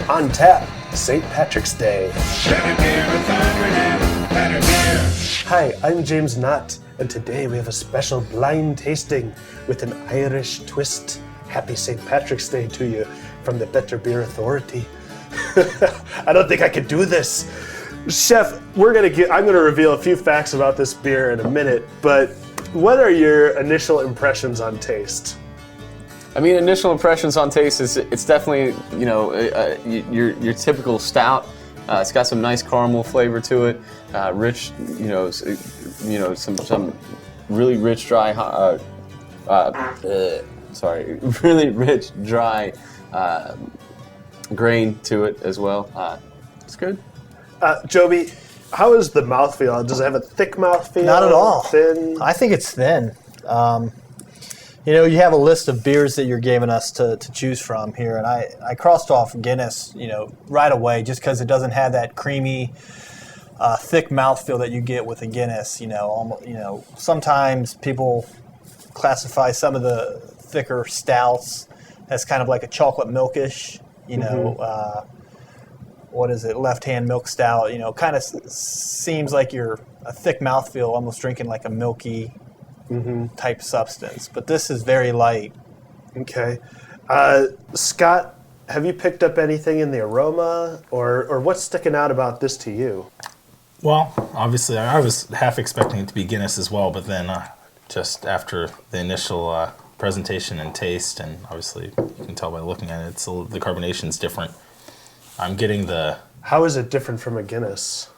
On tap, St. Patrick's Day. Better beer, a thunderhead, better beer. Hi, I'm James Knott, and today we have a special blind tasting with an Irish twist. Happy St. Patrick's Day to you from the Better Beer Authority. I don't think I could do this. Chef, I'm gonna reveal a few facts about this beer in a minute, but what are your initial impressions on taste? I mean, initial impressions on taste is it's definitely, your typical stout. It's got some nice caramel flavor to it, rich, some really rich dry, really rich dry grain to it as well. It's good. Joby, how is the mouthfeel? Does it have a thick mouthfeel? Not at all. Thin? I think it's thin. You have a list of beers that you're giving us to choose from here, and I crossed off Guinness, right away, just because it doesn't have that creamy, thick mouthfeel that you get with a Guinness. Sometimes people classify some of the thicker stouts as kind of like a chocolate milkish, what is it, left-hand milk stout, kind of seems like you're a thick mouthfeel, almost drinking like a milky type substance. But this is very light. Okay. Scott, have you picked up anything in the aroma, or what's sticking out about this to you? Well, obviously, I was half expecting it to be Guinness as well, but then just after the initial presentation and taste, and obviously you can tell by looking at it, the carbonation's different. I'm getting the... How is it different from a Guinness?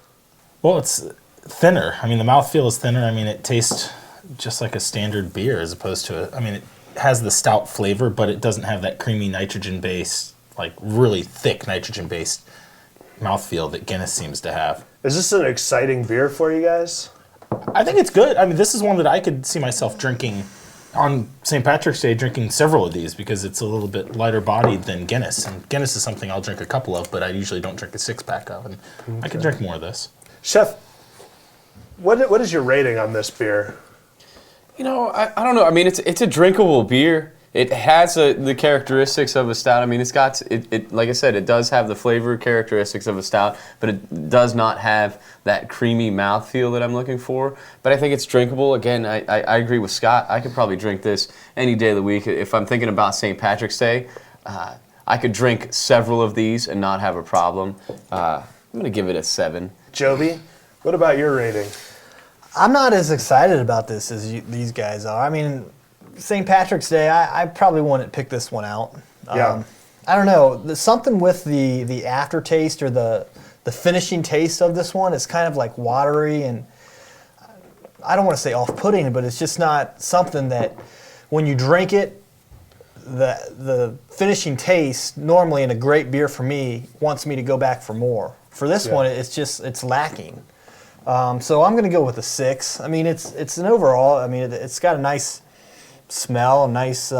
Well, it's thinner. I mean, the mouthfeel is thinner. I mean, it tastes just like a standard beer as opposed to it has the stout flavor, but it doesn't have that creamy nitrogen-based, like really thick nitrogen-based mouthfeel that Guinness seems to have. Is this an exciting beer for you guys? I think it's good. I mean, this is one that I could see myself drinking on St. Patrick's Day, drinking several of these because it's a little bit lighter bodied than Guinness. And Guinness is something I'll drink a couple of, but I usually don't drink a six-pack of. And I could drink more of this. Chef, what is your rating on this beer? I don't know. I mean, it's a drinkable beer. It has the characteristics of a stout. I mean, it's got it. Like I said, it does have the flavor characteristics of a stout, but it does not have that creamy mouthfeel that I'm looking for. But I think it's drinkable. Again, I agree with Scott. I could probably drink this any day of the week. If I'm thinking about St. Patrick's Day, I could drink several of these and not have a problem. I'm going to give it a 7. Joby, what about your rating? I'm not as excited about this as these guys are. I mean, St. Patrick's Day, I probably wouldn't pick this one out. Yeah. I don't know. There's something with the aftertaste or the finishing taste of this one is kind of like watery, and I don't want to say off-putting, but it's just not something that when you drink it, the finishing taste normally in a great beer for me wants me to go back for more. For this one, it's lacking. So I'm going to go with a 6. I mean, it's an overall. I mean, it's got a nice smell, a nice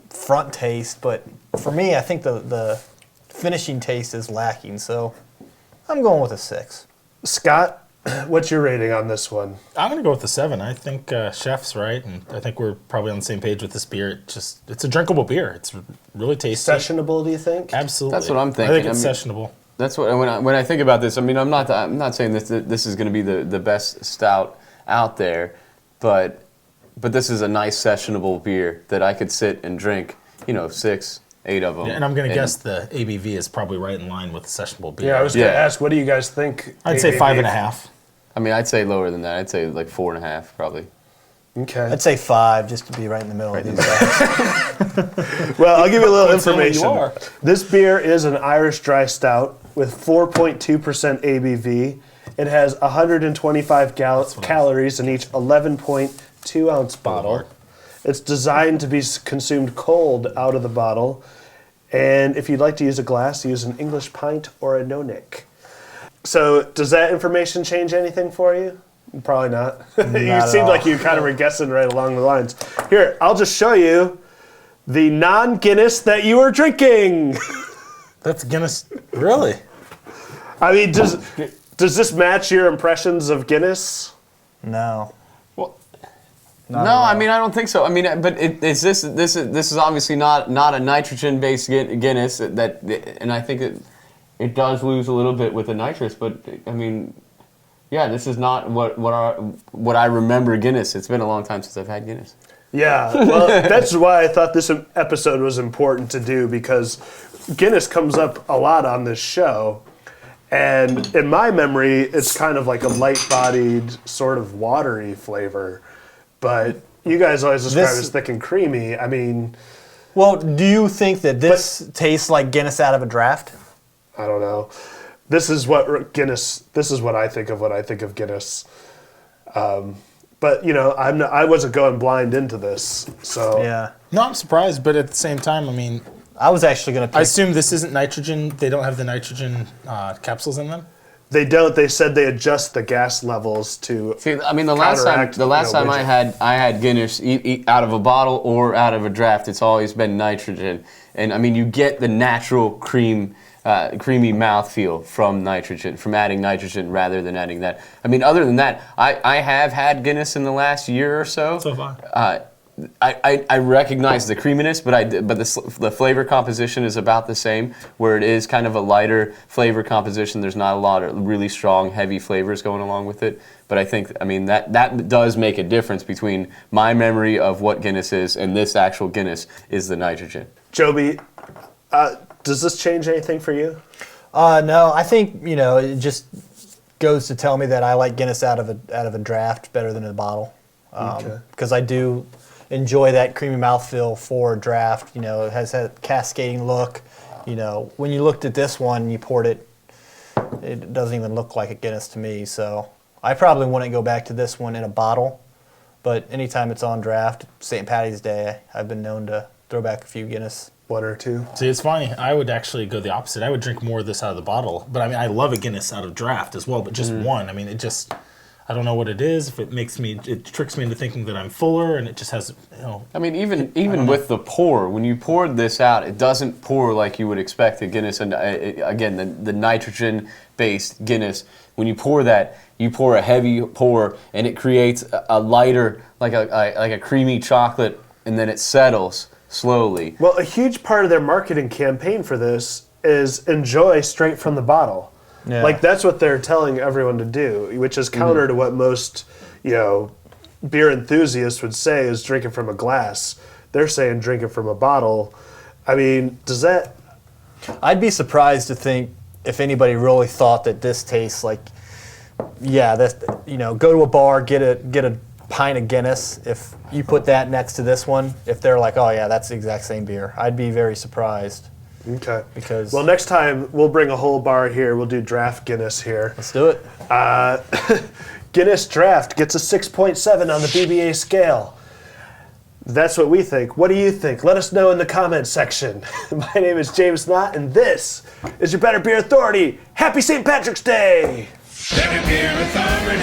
front taste, but for me, I think the finishing taste is lacking. So I'm going with a 6. Scott, what's your rating on this one? I'm going to go with the 7. I think Chef's right, and I think we're probably on the same page with this beer. It's a drinkable beer. It's really tasty. Sessionable, do you think? Absolutely. That's what I'm thinking. I think it's sessionable. That's what when I think about this. I mean, I'm not saying this is going to be the best stout out there, but this is a nice sessionable beer that I could sit and drink. 6, 8 of them. Yeah, and I'm going to guess the ABV is probably right in line with a sessionable beer. Yeah, I was going to ask, what do you guys think? I'd say 5.5. I mean, I'd say lower than that. I'd say like 4.5 probably. Okay. I'd say 5 just to be right in the middle of these guys. Well, I'll give you a little That's information. who you are. This beer is an Irish dry stout with 4.2% ABV. It has 125 calories in each 11.2 ounce bottle. It's designed to be consumed cold out of the bottle. And if you'd like to use a glass, use an English pint or a no-nick. So does that information change anything for you? Probably not. You seemed like you kind of were guessing right along the lines. Here, I'll just show you the non-Guinness that you are drinking. That's Guinness. Really? I mean, does this match your impressions of Guinness? No. Well, No, I mean I don't think so. I mean, but this is obviously not a nitrogen-based Guinness and I think it does lose a little bit with the nitrous. But I mean, yeah, this is not what I remember Guinness. It's been a long time since I've had Guinness. Yeah, well, that's why I thought this episode was important to do, because Guinness comes up a lot on this show. And in my memory, it's kind of like a light-bodied, sort of watery flavor. But you guys always describe it as thick and creamy. I mean... Well, do you think that this tastes like Guinness out of a draft? I don't know. This is what I think of when I think of Guinness. But, you know, I wasn't going blind into this, so... Yeah. No, I'm surprised, but at the same time, I mean... I was actually going to I assume this isn't nitrogen. They don't have the nitrogen capsules in them? They don't. They said they adjust the gas levels to... See, I mean, the last time I had Guinness out of a bottle or out of a draft, it's always been nitrogen. And, I mean, you get the natural creamy mouthfeel from nitrogen, from adding nitrogen rather than adding that. I mean, other than that, I have had Guinness in the last year or so. So far. I recognize the creaminess, but the flavor composition is about the same, where it is kind of a lighter flavor composition. There's not a lot of really strong, heavy flavors going along with it. But I think, I mean, that does make a difference between my memory of what Guinness is and this actual Guinness is the nitrogen. Joby, does this change anything for you? No, I think, you know, it just goes to tell me that I like Guinness out of a draft better than a bottle. Because I do enjoy that creamy mouthfeel for a draft. You know, it has that cascading look. You know, when you looked at this one, you poured it, it doesn't even look like a Guinness to me. So I probably wouldn't go back to this one in a bottle. But anytime it's on draft, St. Patty's Day, I've been known to throw back a few Guinness. One or two. See, it's funny. I would actually go the opposite. I would drink more of this out of the bottle. But I mean, I love a Guinness out of draft as well, but just one. I mean, it just... I don't know what it is. If it tricks me into thinking that I'm fuller, and it just has, you know. I mean, even with the pour, when you poured this out, it doesn't pour like you would expect a Guinness. And again, the nitrogen-based Guinness, when you pour that, you pour a heavy pour, and it creates a lighter, like a creamy chocolate, and then it settles slowly. Well, a huge part of their marketing campaign for this is enjoy straight from the bottle. Yeah. Like, that's what they're telling everyone to do, which is counter to what most, you know, beer enthusiasts would say is drinking from a glass. They're saying drinking from a bottle. I mean, does that... I'd be surprised to think if anybody really thought that this tastes like, yeah, that's, you know, go to a bar, get a pint of Guinness. If you put that next to this one, if they're like, oh yeah, that's the exact same beer, I'd be very surprised. Okay. Because... Well, next time we'll bring a whole bar here. We'll do draft Guinness here. Let's do it. Guinness Draft gets a 6.7 on the BBA scale. That's what we think. What do you think? Let us know in the comments section. My name is James Knott, and this is your Better Beer Authority. Happy St. Patrick's Day! Better Beer Authority.